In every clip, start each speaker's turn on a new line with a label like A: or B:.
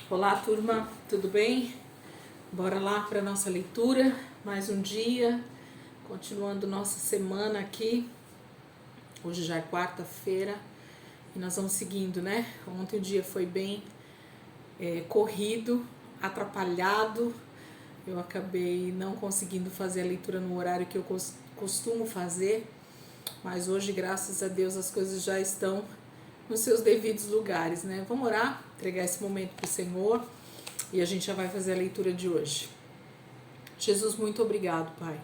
A: Olá, turma, tudo bem? Bora lá para nossa leitura, mais um dia, continuando nossa semana aqui. Hoje já é quarta-feira e nós vamos seguindo, né? Ontem o dia foi bem corrido, atrapalhado. Eu acabei não conseguindo fazer a leitura no horário que eu costumo fazer, mas hoje, graças a Deus, as coisas já estão nos seus devidos lugares, né? Vamos orar, entregar esse momento para o Senhor e a gente já vai fazer a leitura de hoje. Jesus, muito obrigado, Pai,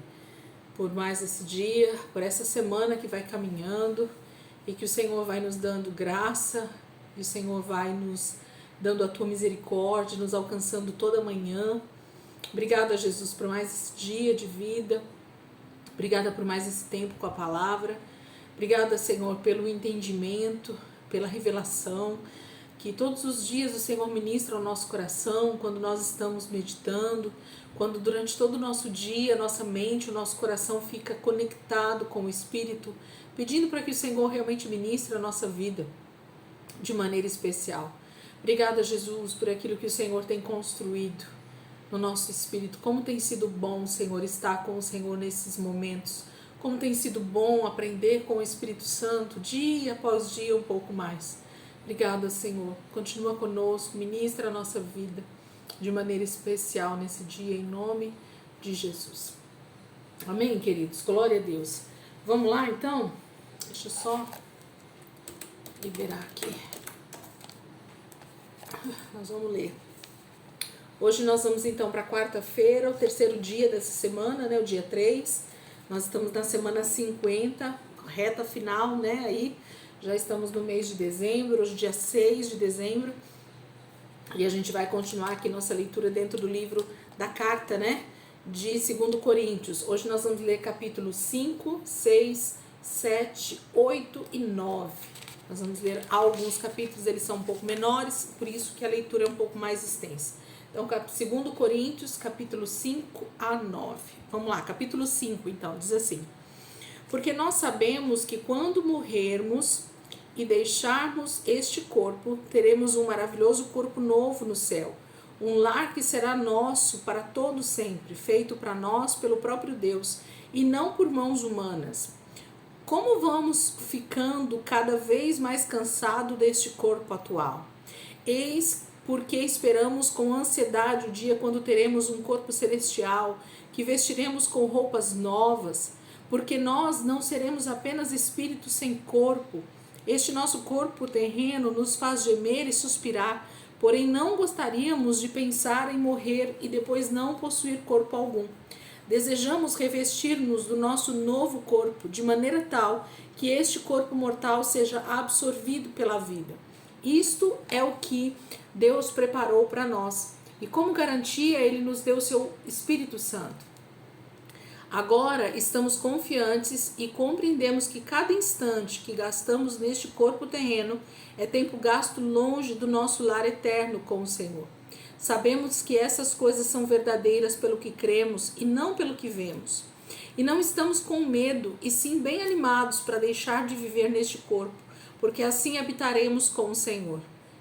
A: por mais esse dia, por essa semana que vai caminhando e que o Senhor vai nos dando graça e o Senhor vai nos dando a Tua misericórdia, nos alcançando toda manhã. Obrigada, Jesus, por mais esse dia de vida. Obrigada por mais esse tempo com a palavra. Obrigada, Senhor, pelo entendimento, pela revelação, que todos os dias o Senhor ministra ao nosso coração, quando nós estamos meditando, quando durante todo o nosso dia, nossa mente, o nosso coração fica conectado com o Espírito, pedindo para que o Senhor realmente ministre a nossa vida de maneira especial. Obrigada, Jesus, por aquilo que o Senhor tem construído no nosso espírito. Como tem sido bom, Senhor, estar com o Senhor nesses momentos. Como tem sido bom aprender com o Espírito Santo, dia após dia, um pouco mais. Obrigada, Senhor. Continua conosco, ministra a nossa vida de maneira especial nesse dia, em nome de Jesus. Amém, queridos? Glória a Deus. Vamos lá, então? Deixa eu só liberar aqui. Nós vamos ler. Hoje nós vamos então para quarta-feira, o terceiro dia dessa semana, né, o dia 3. Nós estamos na semana 50, reta final, né, aí já estamos no mês de dezembro, hoje dia 6 de dezembro. E a gente vai continuar aqui nossa leitura dentro do livro da carta, né, de 2 Coríntios. Hoje nós vamos ler capítulos 5, 6, 7, 8 e 9. Nós vamos ler alguns capítulos, eles são um pouco menores, por isso que a leitura é um pouco mais extensa. Então, 2 Coríntios, capítulo 5 a 9. Vamos lá, capítulo 5, então, diz assim: porque nós sabemos que quando morrermos e deixarmos este corpo, teremos um maravilhoso corpo novo no céu, um lar que será nosso para todo sempre, feito para nós pelo próprio Deus, e não por mãos humanas. Como vamos ficando cada vez mais cansados deste corpo atual? Eis porque esperamos com ansiedade o dia quando teremos um corpo celestial, que vestiremos com roupas novas, porque nós não seremos apenas espíritos sem corpo. Este nosso corpo terreno nos faz gemer e suspirar, porém não gostaríamos de pensar em morrer e depois não possuir corpo algum. Desejamos revestir-nos do nosso novo corpo, de maneira tal que este corpo mortal seja absorvido pela vida. Isto é o que Deus preparou para nós, e como garantia Ele nos deu o seu Espírito Santo. Agora estamos confiantes e compreendemos que cada instante que gastamos neste corpo terreno é tempo gasto longe do nosso lar eterno com o Senhor. Sabemos que essas coisas são verdadeiras pelo que cremos e não pelo que vemos. E não estamos com medo, e sim bem animados para deixar de viver neste corpo, porque assim habitaremos com o Senhor.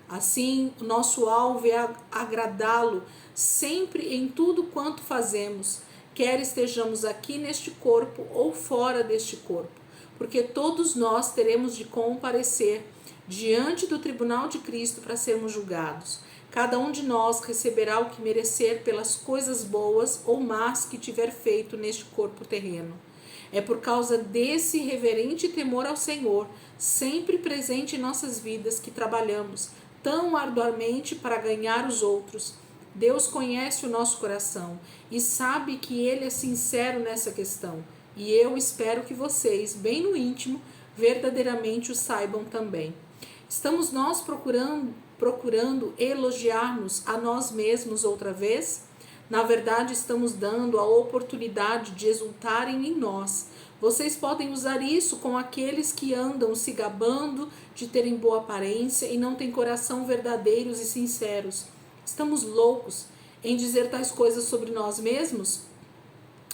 A: Assim, o nosso alvo é agradá-lo sempre em tudo quanto fazemos, quer estejamos aqui neste corpo ou fora deste corpo, porque todos nós teremos de comparecer diante do tribunal de Cristo para sermos julgados. Cada um de nós receberá o que merecer pelas coisas boas ou más que tiver feito neste corpo terreno. É por causa desse reverente temor ao Senhor, sempre presente em nossas vidas, que trabalhamos tão arduamente para ganhar os outros. Deus conhece o nosso coração e sabe que Ele é sincero nessa questão. E eu espero que vocês, bem no íntimo, verdadeiramente o saibam também. Estamos nós procurando elogiar-nos a nós mesmos outra vez? Na verdade, estamos dando a oportunidade de exultarem em nós. Vocês podem usar isso com aqueles que andam se gabando de terem boa aparência e não têm coração verdadeiros e sinceros. Estamos loucos em dizer tais coisas sobre nós mesmos?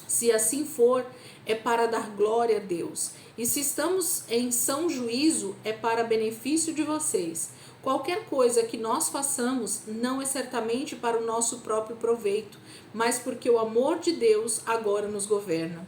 A: Se assim for, é para dar glória a Deus. E se estamos em são juízo, é para benefício de vocês. Qualquer coisa que nós façamos não é certamente para o nosso próprio proveito, mas porque o amor de Deus agora nos governa.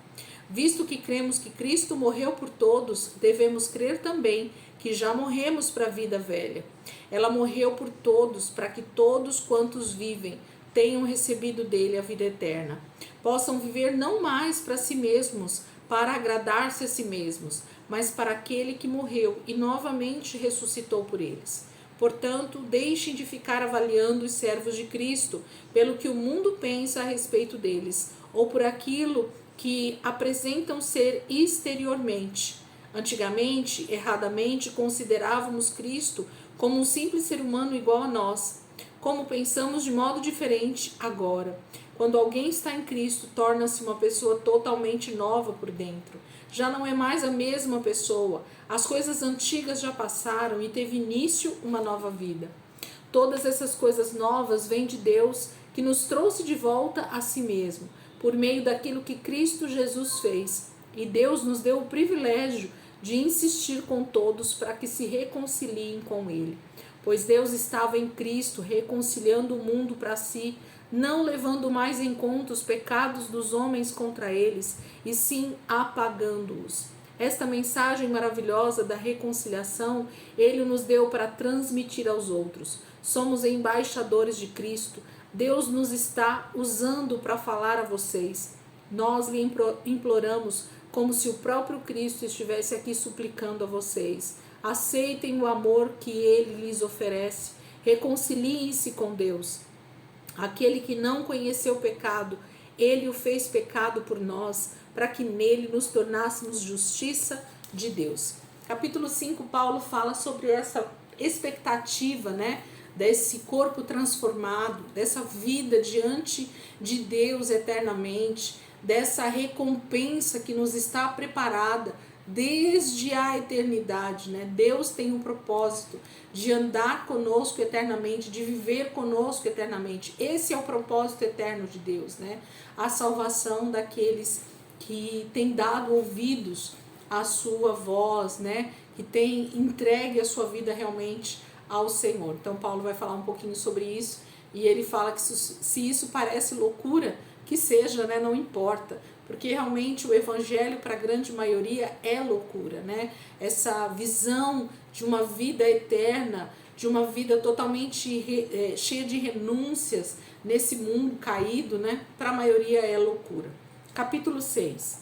A: Visto que cremos que Cristo morreu por todos, devemos crer também que já morremos para a vida velha. Ela morreu por todos, para que todos quantos vivem tenham recebido dele a vida eterna. Possam viver não mais para si mesmos, para agradar-se a si mesmos, mas para aquele que morreu e novamente ressuscitou por eles. Portanto, deixem de ficar avaliando os servos de Cristo pelo que o mundo pensa a respeito deles, ou por aquilo que apresentam ser exteriormente. Antigamente, erradamente, considerávamos Cristo como um simples ser humano igual a nós. Como pensamos de modo diferente agora. Quando alguém está em Cristo, torna-se uma pessoa totalmente nova por dentro. Já não é mais a mesma pessoa. As coisas antigas já passaram e teve início uma nova vida. Todas essas coisas novas vêm de Deus, que nos trouxe de volta a si mesmo, por meio daquilo que Cristo Jesus fez. E Deus nos deu o privilégio de insistir com todos para que se reconciliem com Ele. Pois Deus estava em Cristo reconciliando o mundo para si, não levando mais em conta os pecados dos homens contra eles, e sim apagando-os. Esta mensagem maravilhosa da reconciliação, Ele nos deu para transmitir aos outros. Somos embaixadores de Cristo. Deus nos está usando para falar a vocês. Nós lhe imploramos, como se o próprio Cristo estivesse aqui suplicando a vocês. Aceitem o amor que Ele lhes oferece. Reconciliem-se com Deus. Aquele que não conheceu o pecado, Ele o fez pecado por nós, para que nele nos tornássemos justiça de Deus. Capítulo 5, Paulo fala sobre essa expectativa, desse corpo transformado, dessa vida diante de Deus eternamente, dessa recompensa que nos está preparada desde a eternidade, Deus tem um propósito de andar conosco eternamente, de viver conosco eternamente. Esse é o propósito eterno de Deus, A salvação daqueles que têm dado ouvidos à sua voz, Que têm entregue a sua vida realmente ao Senhor. Então Paulo vai falar um pouquinho sobre isso, e ele fala que se isso parece loucura, que seja, não importa, porque realmente o evangelho para a grande maioria é loucura, Essa visão de uma vida eterna, de uma vida totalmente cheia de renúncias nesse mundo caído, para a maioria é loucura. Capítulo 6.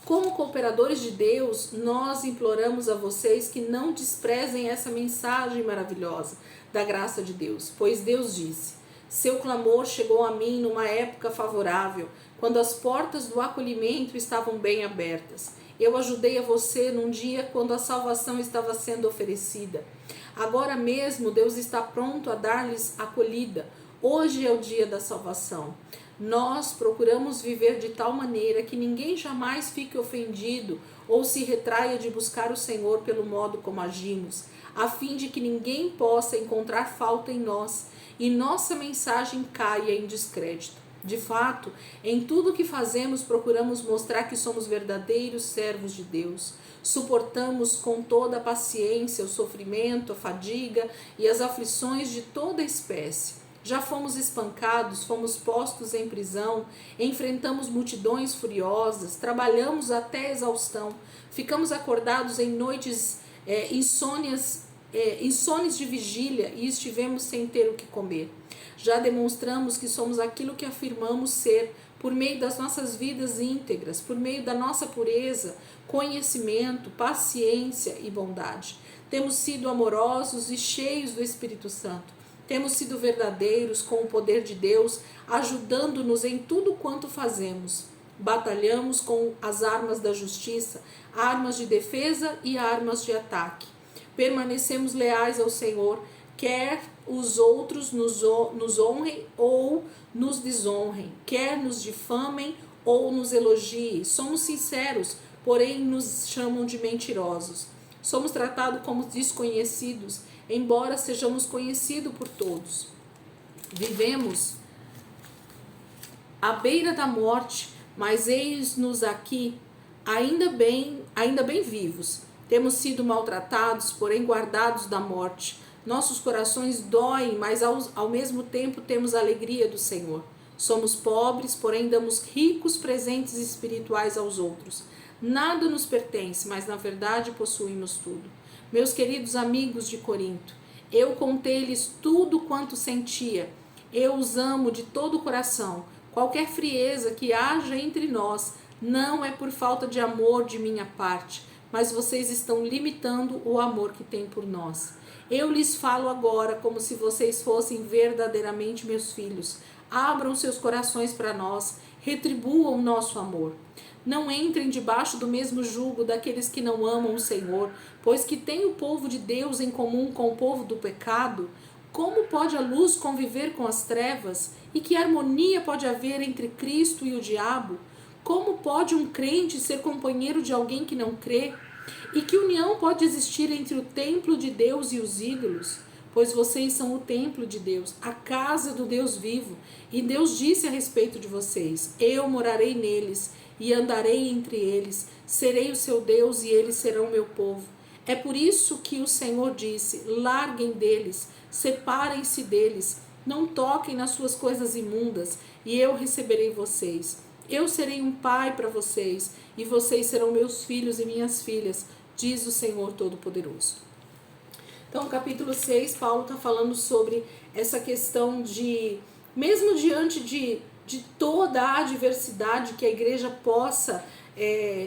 A: Como cooperadores de Deus, nós imploramos a vocês que não desprezem essa mensagem maravilhosa da graça de Deus, pois Deus disse: seu clamor chegou a mim numa época favorável, quando as portas do acolhimento estavam bem abertas. Eu ajudei a você num dia quando a salvação estava sendo oferecida. Agora mesmo Deus está pronto a dar-lhes acolhida. Hoje é o dia da salvação. Nós procuramos viver de tal maneira que ninguém jamais fique ofendido ou se retraia de buscar o Senhor pelo modo como agimos, a fim de que ninguém possa encontrar falta em nós e nossa mensagem caia em descrédito. De fato, em tudo que fazemos procuramos mostrar que somos verdadeiros servos de Deus. Suportamos com toda a paciência o sofrimento, a fadiga e as aflições de toda espécie. Já fomos espancados, fomos postos em prisão, enfrentamos multidões furiosas, trabalhamos até exaustão, ficamos acordados em noites insones de vigília e estivemos sem ter o que comer. Já demonstramos que somos aquilo que afirmamos ser, por meio das nossas vidas íntegras, por meio da nossa pureza, conhecimento, paciência e bondade. Temos sido amorosos e cheios do Espírito Santo. Temos sido verdadeiros com o poder de Deus, ajudando-nos em tudo quanto fazemos. Batalhamos com as armas da justiça, armas de defesa e armas de ataque. Permanecemos leais ao Senhor, quer os outros nos honrem ou nos desonrem, quer nos difamem ou nos elogiem. Somos sinceros, porém nos chamam de mentirosos. Somos tratados como desconhecidos, embora sejamos conhecidos por todos. Vivemos à beira da morte, mas eis-nos aqui, ainda bem vivos. Temos sido maltratados, porém guardados da morte. Nossos corações doem, mas ao mesmo tempo temos a alegria do Senhor. Somos pobres, porém damos ricos presentes espirituais aos outros. Nada nos pertence, mas na verdade possuímos tudo. Meus queridos amigos de Corinto, eu contei-lhes tudo quanto sentia. Eu os amo de todo o coração. Qualquer frieza que haja entre nós não é por falta de amor de minha parte, mas vocês estão limitando o amor que têm por nós. Eu lhes falo agora como se vocês fossem verdadeiramente meus filhos. Abram seus corações para nós, retribuam nosso amor. Não entrem debaixo do mesmo jugo daqueles que não amam o Senhor, pois que tem o povo de Deus em comum com o povo do pecado. Como pode a luz conviver com as trevas? E que harmonia pode haver entre Cristo e o diabo? Como pode um crente ser companheiro de alguém que não crê? E que união pode existir entre o templo de Deus e os ídolos? Pois vocês são o templo de Deus, a casa do Deus vivo. E Deus disse a respeito de vocês: eu morarei neles e andarei entre eles, serei o seu Deus e eles serão meu povo. É por isso que o Senhor disse: larguem deles, separem-se deles, não toquem nas suas coisas imundas, e eu receberei vocês. Eu serei um pai para vocês, e vocês serão meus filhos e minhas filhas, diz o Senhor Todo-Poderoso. Então, capítulo 6, Paulo está falando sobre essa questão de, mesmo diante de toda a adversidade que a igreja possa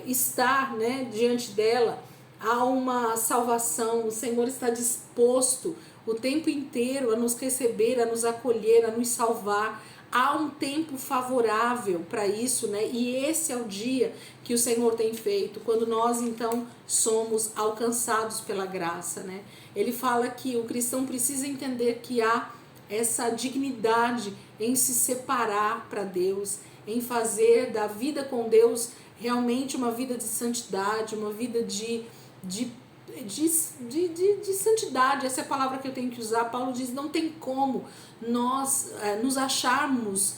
A: estar, né, diante dela, há uma salvação. O Senhor está disposto o tempo inteiro a nos receber, a nos acolher, a nos salvar. Há um tempo favorável para isso, né? E esse é o dia que o Senhor tem feito, quando nós então somos alcançados pela graça, né? Ele fala que o cristão precisa entender que há essa dignidade em se separar para Deus, em fazer da vida com Deus realmente uma vida de santidade, uma vida de santidade. Essa é a palavra que eu tenho que usar. Paulo diz: não tem como nós nos acharmos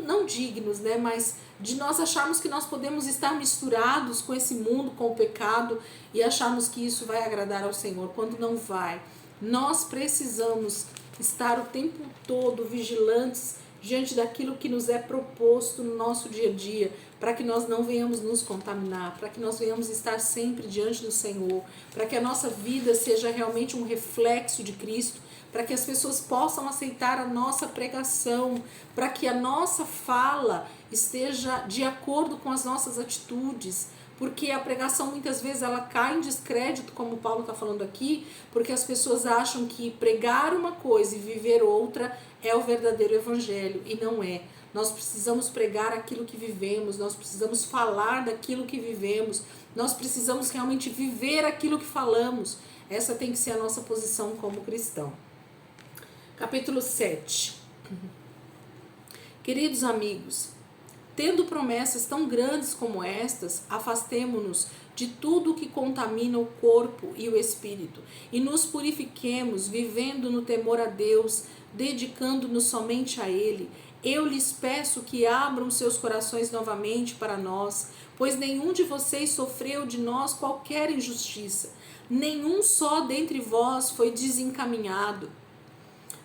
A: não dignos, né, mas de nós acharmos que nós podemos estar misturados com esse mundo, com o pecado, e acharmos que isso vai agradar ao Senhor, quando não vai. Nós precisamos estar o tempo todo vigilantes diante daquilo que nos é proposto no nosso dia a dia, para que nós não venhamos nos contaminar, para que nós venhamos estar sempre diante do Senhor, para que a nossa vida seja realmente um reflexo de Cristo, para que as pessoas possam aceitar a nossa pregação, para que a nossa fala esteja de acordo com as nossas atitudes, porque a pregação muitas vezes ela cai em descrédito, como Paulo está falando aqui, porque as pessoas acham que pregar uma coisa e viver outra é o verdadeiro evangelho, e não é. Nós precisamos pregar aquilo que vivemos, nós precisamos falar daquilo que vivemos, nós precisamos realmente viver aquilo que falamos. Essa tem que ser a nossa posição como cristão. Capítulo 7. Queridos amigos, tendo promessas tão grandes como estas, afastemo-nos de tudo que contamina o corpo e o espírito, e nos purifiquemos, vivendo no temor a Deus, dedicando-nos somente a Ele. Eu lhes peço que abram seus corações novamente para nós, pois nenhum de vocês sofreu de nós qualquer injustiça, nenhum só dentre vós foi desencaminhado.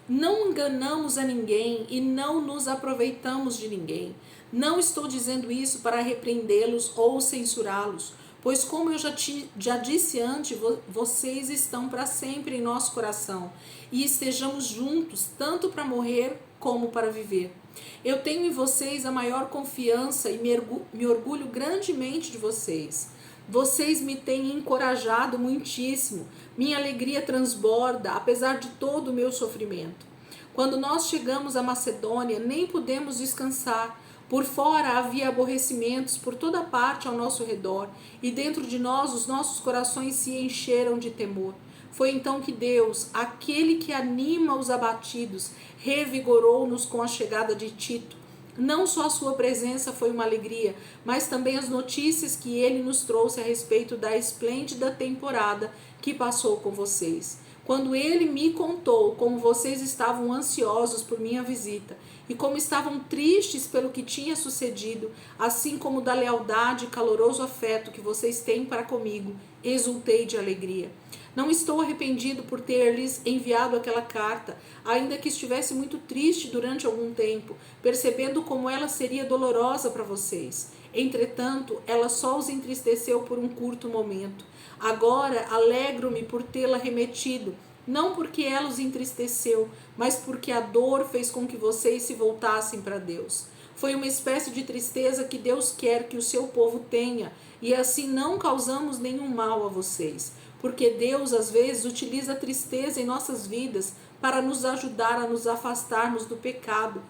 A: Não enganamos a ninguém e não nos aproveitamos de ninguém. Não estou dizendo isso para repreendê-los ou censurá-los, pois como eu já disse antes, vocês estão para sempre em nosso coração, e estejamos juntos, tanto para morrer como para viver. Eu tenho em vocês a maior confiança e me orgulho grandemente de vocês. Vocês me têm encorajado muitíssimo. Minha alegria transborda, apesar de todo o meu sofrimento. Quando nós chegamos à Macedônia, nem pudemos descansar. Por fora havia aborrecimentos por toda parte ao nosso redor, e dentro de nós os nossos corações se encheram de temor. Foi então que Deus, aquele que anima os abatidos, revigorou-nos com a chegada de Tito. Não só a sua presença foi uma alegria, mas também as notícias que ele nos trouxe a respeito da esplêndida temporada que passou com vocês. Quando ele me contou como vocês estavam ansiosos por minha visita e como estavam tristes pelo que tinha sucedido, assim como da lealdade e caloroso afeto que vocês têm para comigo, exultei de alegria. Não estou arrependido por ter-lhes enviado aquela carta, ainda que estivesse muito triste durante algum tempo, percebendo como ela seria dolorosa para vocês. Entretanto, ela só os entristeceu por um curto momento. Agora alegro-me por tê-la remetido, não porque ela os entristeceu, mas porque a dor fez com que vocês se voltassem para Deus. Foi uma espécie de tristeza que Deus quer que o seu povo tenha, e assim não causamos nenhum mal a vocês. Porque Deus, às vezes, utiliza a tristeza em nossas vidas para nos ajudar a nos afastarmos do pecado,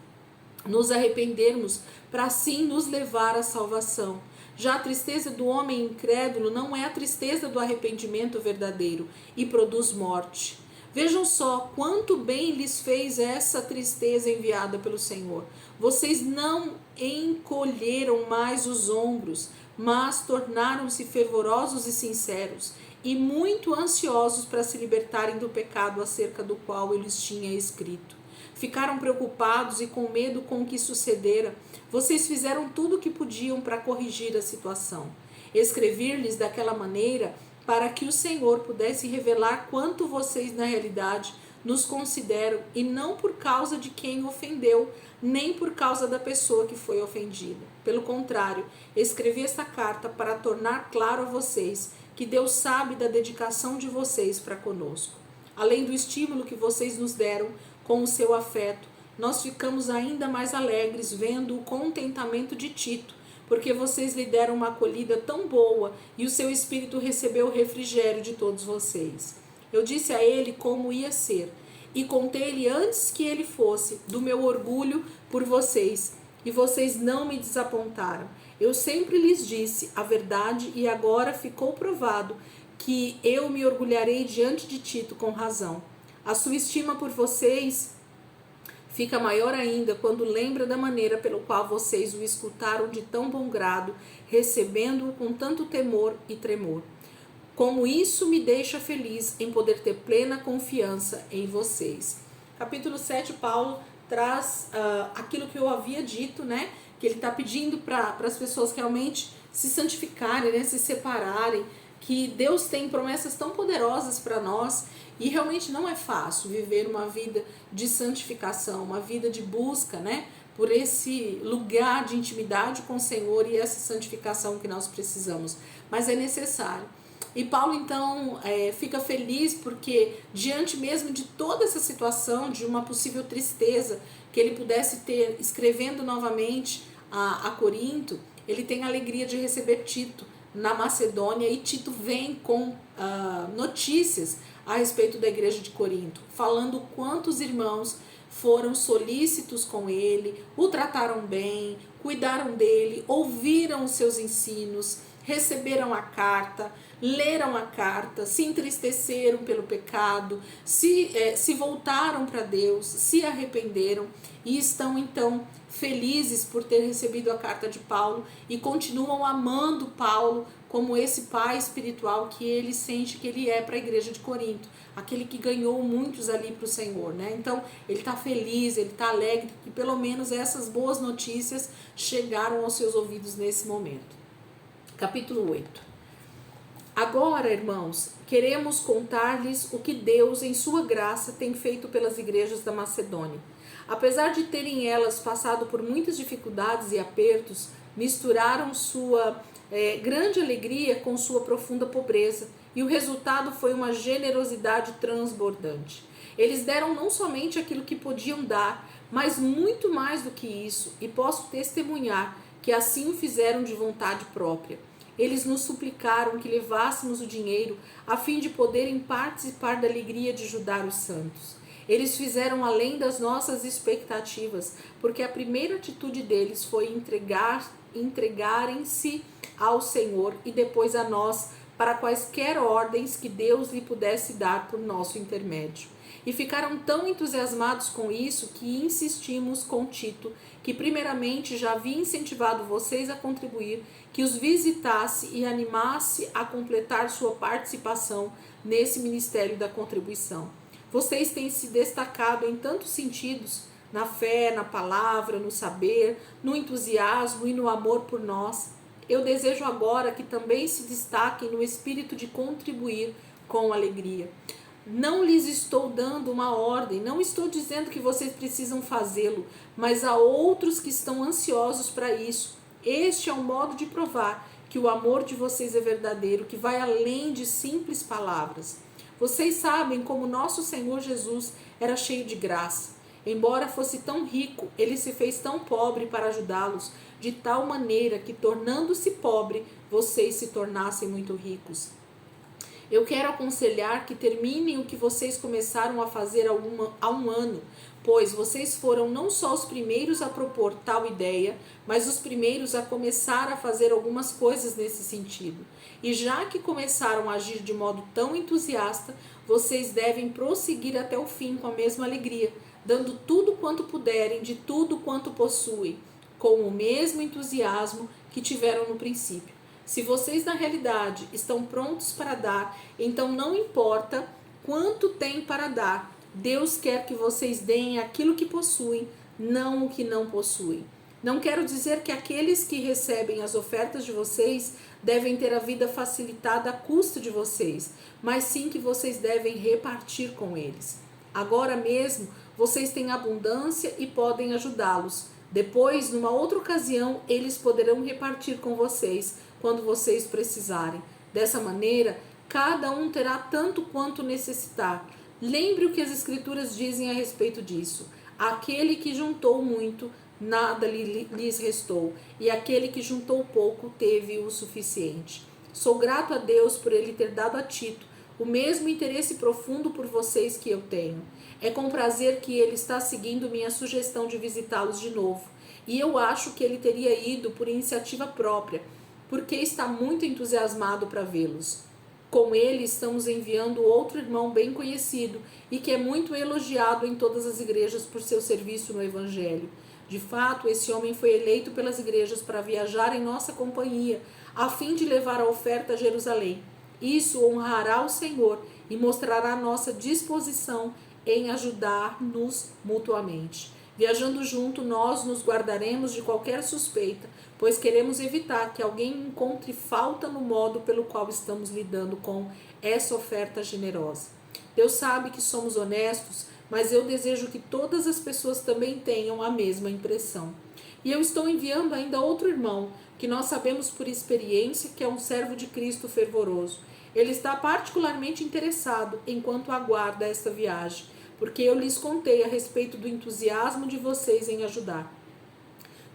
A: nos arrependermos, para assim nos levar à salvação. Já a tristeza do homem incrédulo não é a tristeza do arrependimento verdadeiro e produz morte. Vejam só quanto bem lhes fez essa tristeza enviada pelo Senhor. Vocês não encolheram mais os ombros, mas tornaram-se fervorosos e sinceros, e muito ansiosos para se libertarem do pecado acerca do qual eu lhes tinha escrito. Ficaram preocupados e com medo com o que sucedera. Vocês fizeram tudo o que podiam para corrigir a situação. Escrevi-lhes daquela maneira para que o Senhor pudesse revelar quanto vocês na realidade nos consideram, e não por causa de quem ofendeu, nem por causa da pessoa que foi ofendida. Pelo contrário, escrevi esta carta para tornar claro a vocês que Deus sabe da dedicação de vocês para conosco. Além do estímulo que vocês nos deram com o seu afeto, nós ficamos ainda mais alegres vendo o contentamento de Tito, porque vocês lhe deram uma acolhida tão boa e o seu espírito recebeu o refrigério de todos vocês. Eu disse a ele como ia ser, e contei-lhe antes que ele fosse do meu orgulho por vocês, e vocês não me desapontaram. Eu sempre lhes disse a verdade, e agora ficou provado que eu me orgulharei diante de Tito com razão. A sua estima por vocês fica maior ainda quando lembra da maneira pelo qual vocês o escutaram de tão bom grado, recebendo-o com tanto temor e tremor. Como isso me deixa feliz em poder ter plena confiança em vocês. Capítulo 7, Paulo traz aquilo que eu havia dito, né? Que ele está pedindo para as pessoas realmente se santificarem, né? Se separarem, que Deus tem promessas tão poderosas para nós, e realmente não é fácil viver uma vida de santificação, uma vida de busca, né? Por esse lugar de intimidade com o Senhor e essa santificação que nós precisamos, mas é necessário. E Paulo então fica feliz porque diante mesmo de toda essa situação, de uma possível tristeza que ele pudesse ter escrevendo novamente a Corinto, ele tem a alegria de receber Tito na Macedônia, e Tito vem com notícias a respeito da igreja de Corinto, falando quantos irmãos foram solícitos com ele, o trataram bem, cuidaram dele, ouviram os seus ensinos, receberam a carta, leram a carta, se entristeceram pelo pecado, se voltaram para Deus, se arrependeram e estão então felizes por ter recebido a carta de Paulo e continuam amando Paulo como esse pai espiritual que ele sente que ele é para a igreja de Corinto, aquele que ganhou muitos ali para o Senhor, né? Então ele está feliz, ele está alegre que pelo menos essas boas notícias chegaram aos seus ouvidos nesse momento. Capítulo 8. Agora, irmãos, queremos contar-lhes o que Deus, em sua graça, tem feito pelas igrejas da Macedônia. Apesar de terem elas passado por muitas dificuldades e apertos, misturaram sua grande alegria com sua profunda pobreza, e o resultado foi uma generosidade transbordante. Eles deram não somente aquilo que podiam dar, mas muito mais do que isso, e posso testemunhar que assim o fizeram de vontade própria. Eles nos suplicaram que levássemos o dinheiro a fim de poderem participar da alegria de ajudar os santos. Eles fizeram além das nossas expectativas, porque a primeira atitude deles foi entregarem-se ao Senhor e depois a nós para quaisquer ordens que Deus lhe pudesse dar por nosso intermédio. E ficaram tão entusiasmados com isso que insistimos com Tito, que primeiramente já havia incentivado vocês a contribuir, que os visitasse e animasse a completar sua participação nesse ministério da contribuição. Vocês têm se destacado em tantos sentidos, na fé, na palavra, no saber, no entusiasmo e no amor por nós. Eu desejo agora que também se destaquem no espírito de contribuir com alegria. Não lhes estou dando uma ordem, não estou dizendo que vocês precisam fazê-lo, mas há outros que estão ansiosos para isso. Este é um modo de provar que o amor de vocês é verdadeiro, que vai além de simples palavras. Vocês sabem como nosso Senhor Jesus era cheio de graça. Embora fosse tão rico, ele se fez tão pobre para ajudá-los, de tal maneira que, tornando-se pobre, vocês se tornassem muito ricos. Eu quero aconselhar que terminem o que vocês começaram a fazer há um ano, pois vocês foram não só os primeiros a propor tal ideia, mas os primeiros a começar a fazer algumas coisas nesse sentido. E já que começaram a agir de modo tão entusiasta, vocês devem prosseguir até o fim com a mesma alegria, dando tudo quanto puderem de tudo quanto possuem, com o mesmo entusiasmo que tiveram no princípio. Se vocês na realidade estão prontos para dar, então não importa quanto têm para dar. Deus quer que vocês deem aquilo que possuem, não o que não possuem. Não quero dizer que aqueles que recebem as ofertas de vocês devem ter a vida facilitada à custa de vocês, mas sim que vocês devem repartir com eles. Agora mesmo, vocês têm abundância e podem ajudá-los. Depois, numa outra ocasião, eles poderão repartir com vocês, quando vocês precisarem. Dessa maneira, cada um terá tanto quanto necessitar. Lembre o que as Escrituras dizem a respeito disso. Aquele que juntou muito, nada lhes restou, e aquele que juntou pouco, teve o suficiente. Sou grato a Deus por ele ter dado a Tito o mesmo interesse profundo por vocês que eu tenho. É com prazer que ele está seguindo minha sugestão de visitá-los de novo, e eu acho que ele teria ido por iniciativa própria, porque está muito entusiasmado para vê-los. Com ele estamos enviando outro irmão bem conhecido e que é muito elogiado em todas as igrejas por seu serviço no Evangelho. De fato, esse homem foi eleito pelas igrejas para viajar em nossa companhia, a fim de levar a oferta a Jerusalém. Isso honrará o Senhor e mostrará nossa disposição em ajudar-nos mutuamente. Viajando junto, nós nos guardaremos de qualquer suspeita, pois queremos evitar que alguém encontre falta no modo pelo qual estamos lidando com essa oferta generosa. Deus sabe que somos honestos, mas eu desejo que todas as pessoas também tenham a mesma impressão. E eu estou enviando ainda outro irmão, que nós sabemos por experiência que é um servo de Cristo fervoroso. Ele está particularmente interessado enquanto aguarda esta viagem, porque eu lhes contei a respeito do entusiasmo de vocês em ajudar.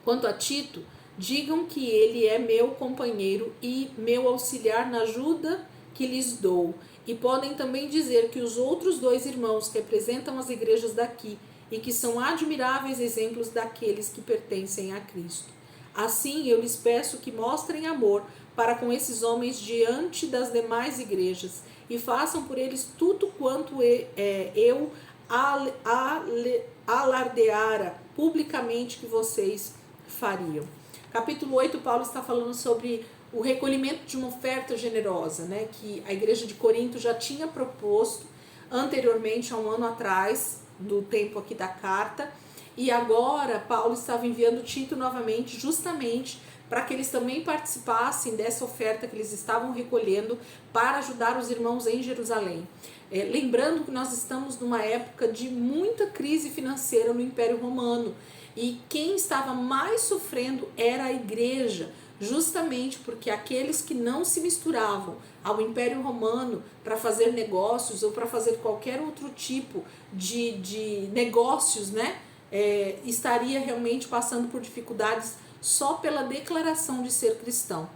A: Quanto a Tito, digam que ele é meu companheiro e meu auxiliar na ajuda que lhes dou. E podem também dizer que os outros dois irmãos representam as igrejas daqui e que são admiráveis exemplos daqueles que pertencem a Cristo. Assim, eu lhes peço que mostrem amor para com esses homens diante das demais igrejas e façam por eles tudo quanto eu alardeara publicamente que vocês fariam. Capítulo 8, Paulo está falando sobre o recolhimento de uma oferta generosa, né, que a igreja de Corinto já tinha proposto anteriormente, há um ano atrás, do tempo aqui da carta, e agora Paulo estava enviando Tito novamente, justamente para que eles também participassem dessa oferta que eles estavam recolhendo para ajudar os irmãos em Jerusalém. Lembrando que nós estamos numa época de muita crise financeira no Império Romano, e quem estava mais sofrendo era a igreja, justamente porque aqueles que não se misturavam ao Império Romano para fazer negócios ou para fazer qualquer outro tipo de negócios, né, estaria realmente passando por dificuldades só pela declaração de ser cristão.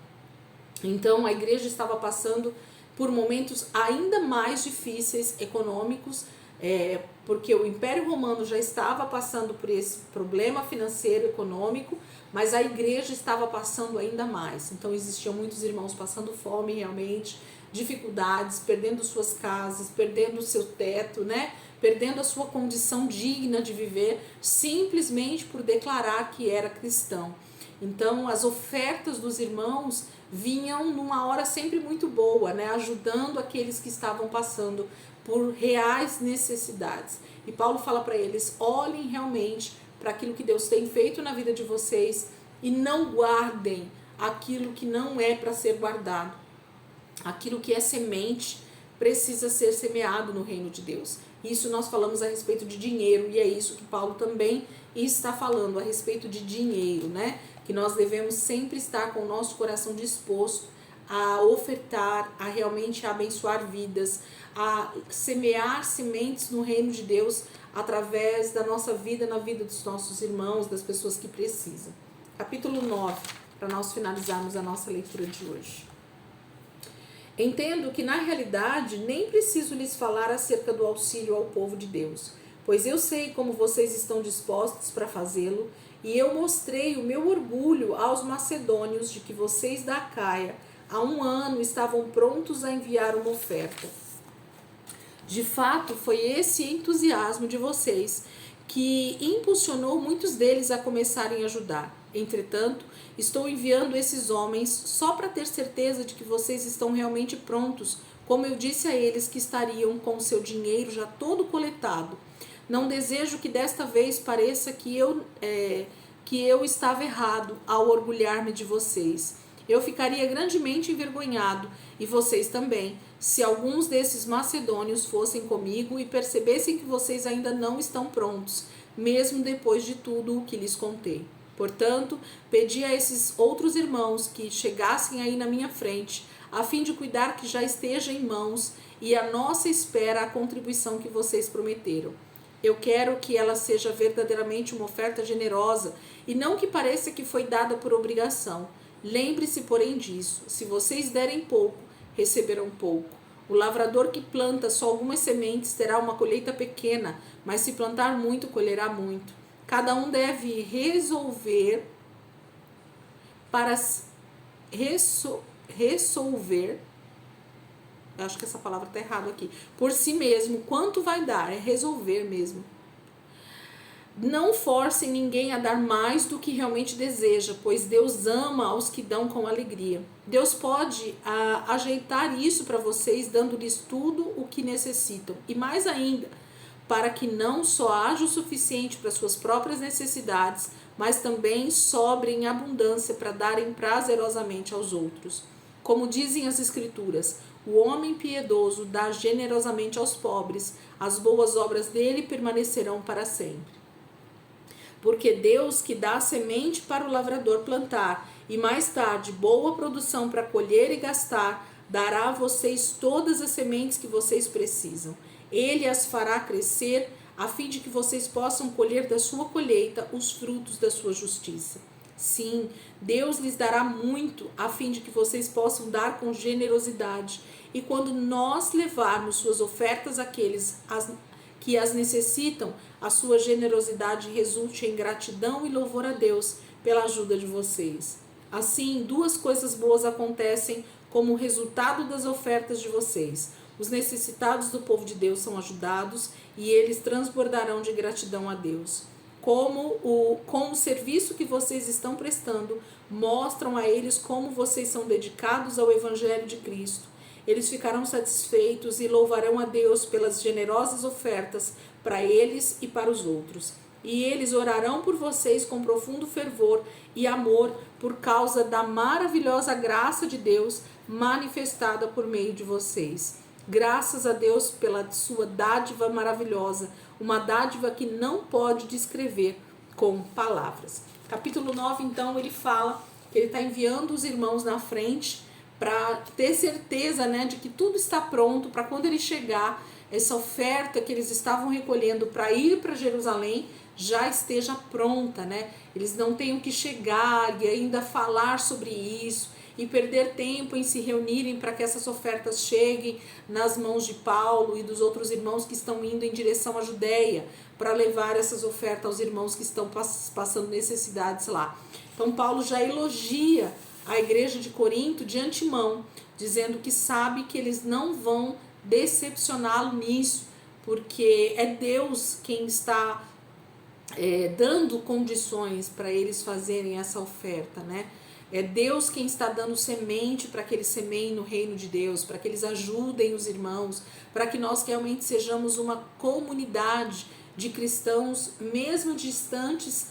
A: Então a igreja estava passando por momentos ainda mais difíceis econômicos, porque o Império Romano já estava passando por esse problema financeiro econômico, mas a igreja estava passando ainda mais. Então existiam muitos irmãos passando fome realmente, dificuldades, perdendo suas casas, perdendo o seu teto, né? Perdendo a sua condição digna de viver, simplesmente por declarar que era cristão. Então as ofertas dos irmãos vinham numa hora sempre muito boa, né? Ajudando aqueles que estavam passando por reais necessidades. E Paulo fala para eles: olhem realmente para aquilo que Deus tem feito na vida de vocês e não guardem aquilo que não é para ser guardado, aquilo que é semente precisa ser semeado no reino de Deus. Isso nós falamos a respeito de dinheiro, e é isso que Paulo também está falando a respeito de dinheiro, né? Que nós devemos sempre estar com o nosso coração disposto a ofertar, a realmente abençoar vidas, a semear sementes no reino de Deus através da nossa vida, na vida dos nossos irmãos, das pessoas que precisam. Capítulo 9, para nós finalizarmos a nossa leitura de hoje. Entendo que na realidade nem preciso lhes falar acerca do auxílio ao povo de Deus, pois eu sei como vocês estão dispostos para fazê-lo, e eu mostrei o meu orgulho aos macedônios de que vocês da Acaia há 1 ano estavam prontos a enviar uma oferta. De fato, foi esse entusiasmo de vocês que impulsionou muitos deles a começarem a ajudar. Entretanto, estou enviando esses homens só para ter certeza de que vocês estão realmente prontos, como eu disse a eles que estariam com o seu dinheiro já todo coletado. Não desejo que desta vez pareça que eu estava errado ao orgulhar-me de vocês. Eu ficaria grandemente envergonhado, e vocês também, se alguns desses macedônios fossem comigo e percebessem que vocês ainda não estão prontos, mesmo depois de tudo o que lhes contei. Portanto, pedi a esses outros irmãos que chegassem aí na minha frente, a fim de cuidar que já esteja em mãos e à nossa espera a contribuição que vocês prometeram. Eu quero que ela seja verdadeiramente uma oferta generosa e não que pareça que foi dada por obrigação. Lembre-se, porém, disso: se vocês derem pouco, receberão pouco. O lavrador que planta só algumas sementes terá uma colheita pequena, mas se plantar muito, colherá muito. Cada um deve resolver acho que essa palavra está errada aqui, por si mesmo, quanto vai dar, é resolver mesmo. Não forcem ninguém a dar mais do que realmente deseja, pois Deus ama aos que dão com alegria. Deus pode ajeitar isso para vocês, dando-lhes tudo o que necessitam. E mais ainda, para que não só haja o suficiente para suas próprias necessidades, mas também sobre em abundância para darem prazerosamente aos outros. Como dizem as Escrituras, o homem piedoso dá generosamente aos pobres, as boas obras dele permanecerão para sempre. Porque Deus que dá a semente para o lavrador plantar e mais tarde boa produção para colher e gastar, dará a vocês todas as sementes que vocês precisam. Ele as fará crescer a fim de que vocês possam colher da sua colheita os frutos da sua justiça. Sim, Deus lhes dará muito a fim de que vocês possam dar com generosidade. E quando nós levarmos suas ofertas àqueles que as necessitam, a sua generosidade resulte em gratidão e louvor a Deus pela ajuda de vocês. Assim, 2 coisas boas acontecem como resultado das ofertas de vocês. Os necessitados do povo de Deus são ajudados e eles transbordarão de gratidão a Deus. Com o serviço que vocês estão prestando, mostram a eles como vocês são dedicados ao Evangelho de Cristo. Eles ficarão satisfeitos e louvarão a Deus pelas generosas ofertas para eles e para os outros. E eles orarão por vocês com profundo fervor e amor por causa da maravilhosa graça de Deus manifestada por meio de vocês. Graças a Deus pela sua dádiva maravilhosa, uma dádiva que não pode descrever com palavras. Capítulo 9, então, ele fala que ele está enviando os irmãos na frente para ter certeza, né, de que tudo está pronto para quando ele chegar, essa oferta que eles estavam recolhendo para ir para Jerusalém já esteja pronta, né? Eles não tenham que chegar e ainda falar sobre isso e perder tempo em se reunirem para que essas ofertas cheguem nas mãos de Paulo e dos outros irmãos que estão indo em direção à Judéia para levar essas ofertas aos irmãos que estão passando necessidades lá. Então Paulo já elogia a igreja de Corinto de antemão, dizendo que sabe que eles não vão decepcioná-lo nisso, porque é Deus quem está dando condições para eles fazerem essa oferta, né? É Deus quem está dando semente para que eles semeiem no reino de Deus, para que eles ajudem os irmãos, para que nós realmente sejamos uma comunidade de cristãos, mesmo distantes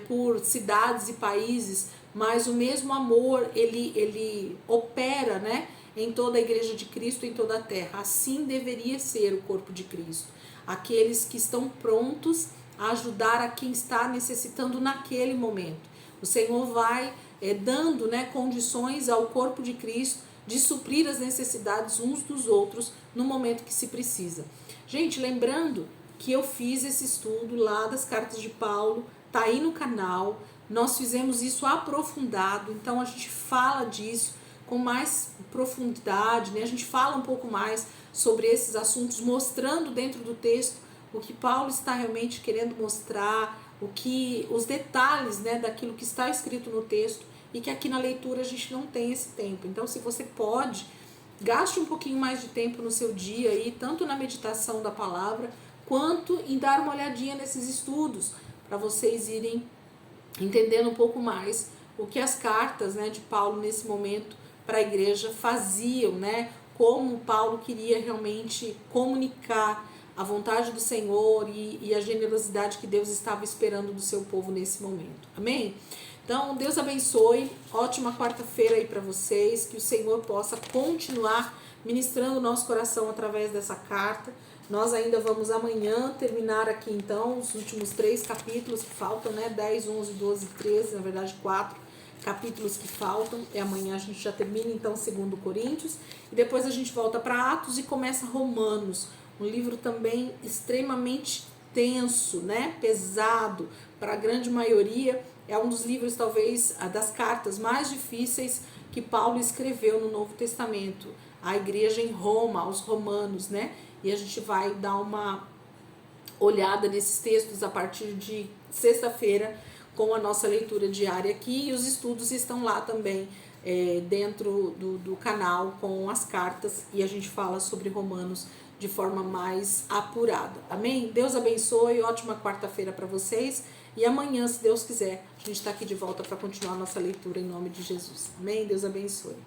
A: por cidades e países, mas o mesmo amor, ele opera, né? em toda a igreja de Cristo, em toda a terra. Assim deveria ser o corpo de Cristo. Aqueles que estão prontos a ajudar a quem está necessitando naquele momento. O Senhor vai dando, né, condições ao corpo de Cristo de suprir as necessidades uns dos outros no momento que se precisa. Gente, lembrando que eu fiz esse estudo lá das cartas de Paulo, tá aí no canal, nós fizemos isso aprofundado, então a gente fala disso com mais profundidade, né? A gente fala um pouco mais sobre esses assuntos, mostrando dentro do texto o que Paulo está realmente querendo mostrar, os detalhes, né, daquilo que está escrito no texto, e que aqui na leitura a gente não tem esse tempo. Então, se você pode, gaste um pouquinho mais de tempo no seu dia aí, tanto na meditação da palavra, quanto em dar uma olhadinha nesses estudos, para vocês irem entendendo um pouco mais o que as cartas, né, de Paulo nesse momento para a igreja faziam, né, como Paulo queria realmente comunicar a vontade do Senhor e a generosidade que Deus estava esperando do seu povo nesse momento. Amém? Então, Deus abençoe, ótima quarta-feira aí para vocês, que o Senhor possa continuar ministrando o nosso coração através dessa carta. Nós ainda vamos amanhã terminar aqui então os últimos 3 capítulos que faltam, né? 10, 11, 12, 13, na verdade 4 capítulos que faltam. E amanhã a gente já termina então 2 Coríntios. E depois a gente volta para Atos e começa Romanos. Um livro também extremamente tenso, né? Pesado para a grande maioria. É um dos livros, talvez, das cartas mais difíceis que Paulo escreveu no Novo Testamento. A igreja em Roma, aos romanos, né? E a gente vai dar uma olhada nesses textos a partir de sexta-feira com a nossa leitura diária aqui. E os estudos estão lá também dentro do canal com as cartas. E a gente fala sobre Romanos de forma mais apurada. Amém? Deus abençoe, ótima quarta-feira para vocês. E amanhã, se Deus quiser, a gente está aqui de volta para continuar a nossa leitura em nome de Jesus. Amém? Deus abençoe.